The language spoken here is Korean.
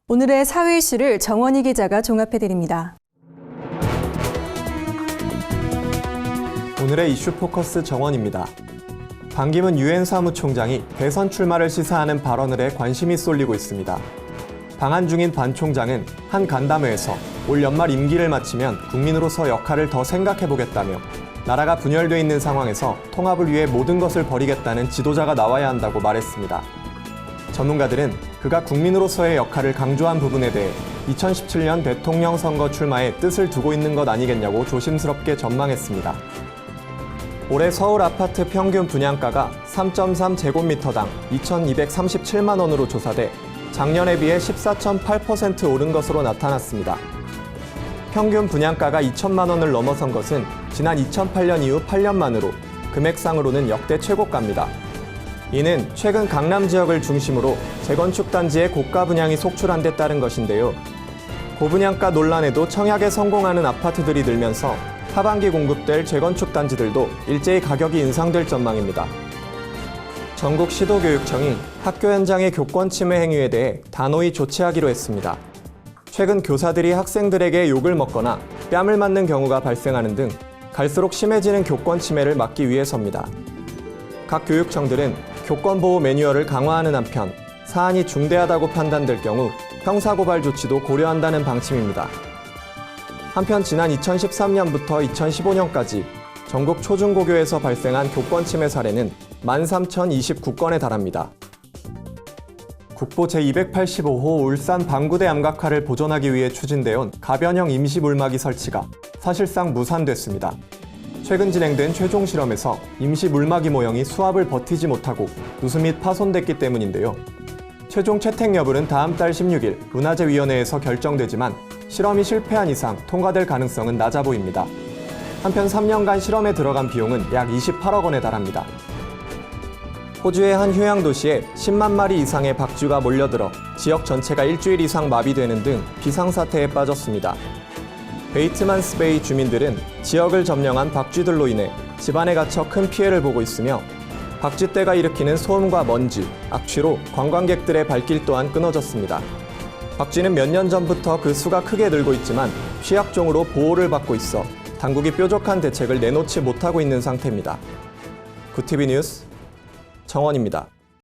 오늘의 사회 이슈를 정원희 기자가 종합해드립니다. 오늘의 이슈 포커스 정원입니다. 반기문 유엔 사무총장이 대선 출마를 시사하는 발언을 해 관심이 쏠리고 있습니다. 방한 중인 반 총장은 한 간담회에서 올 연말 임기를 마치면 국민으로서 역할을 더 생각해보겠다며 나라가 분열돼 있는 상황에서 통합을 위해 모든 것을 버리겠다는 지도자가 나와야 한다고 말했습니다. 전문가들은 그가 국민으로서의 역할을 강조한 부분에 대해 2017년 대통령 선거 출마에 뜻을 두고 있는 것 아니겠냐고 조심스럽게 전망했습니다. 올해 서울 아파트 평균 분양가가 3.3제곱미터당 2,237만 원으로 조사돼 작년에 비해 14.8% 오른 것으로 나타났습니다. 평균 분양가가 2천만 원을 넘어선 것은 지난 2008년 이후 8년 만으로 금액상으로는 역대 최고가입니다. 이는 최근 강남 지역을 중심으로 재건축 단지의 고가 분양이 속출한 데 따른 것인데요. 고분양가 논란에도 청약에 성공하는 아파트들이 늘면서 하반기 공급될 재건축 단지들도 일제히 가격이 인상될 전망입니다. 전국 시도교육청이 학교 현장의 교권 침해 행위에 대해 단호히 조치하기로 했습니다. 최근 교사들이 학생들에게 욕을 먹거나 뺨을 맞는 경우가 발생하는 등 갈수록 심해지는 교권 침해를 막기 위해서입니다. 각 교육청들은 교권보호 매뉴얼을 강화하는 한편 사안이 중대하다고 판단될 경우 형사고발 조치도 고려한다는 방침입니다. 한편 지난 2013년부터 2015년까지 전국 초중고교에서 발생한 교권 침해 사례는 13,029건에 달합니다. 국보 제285호 울산 방구대 암각화를 보존하기 위해 추진되어온 가변형 임시 물막이 설치가 사실상 무산됐습니다. 최근 진행된 최종 실험에서 임시 물막이 모형이 수압을 버티지 못하고 누수 및 파손됐기 때문인데요. 최종 채택 여부는 다음 달 16일 문화재위원회에서 결정되지만 실험이 실패한 이상 통과될 가능성은 낮아 보입니다. 한편 3년간 실험에 들어간 비용은 약 28억 원에 달합니다. 호주의 한 휴양 도시에 10만 마리 이상의 박쥐가 몰려들어 지역 전체가 일주일 이상 마비되는 등 비상사태에 빠졌습니다. 베이트만스베이 주민들은 지역을 점령한 박쥐들로 인해 집안에 갇혀 큰 피해를 보고 있으며 박쥐떼가 일으키는 소음과 먼지, 악취로 관광객들의 발길 또한 끊어졌습니다. 박쥐는 몇 년 전부터 그 수가 크게 늘고 있지만 취약종으로 보호를 받고 있어 당국이 뾰족한 대책을 내놓지 못하고 있는 상태입니다. 구티비 뉴스 정원입니다.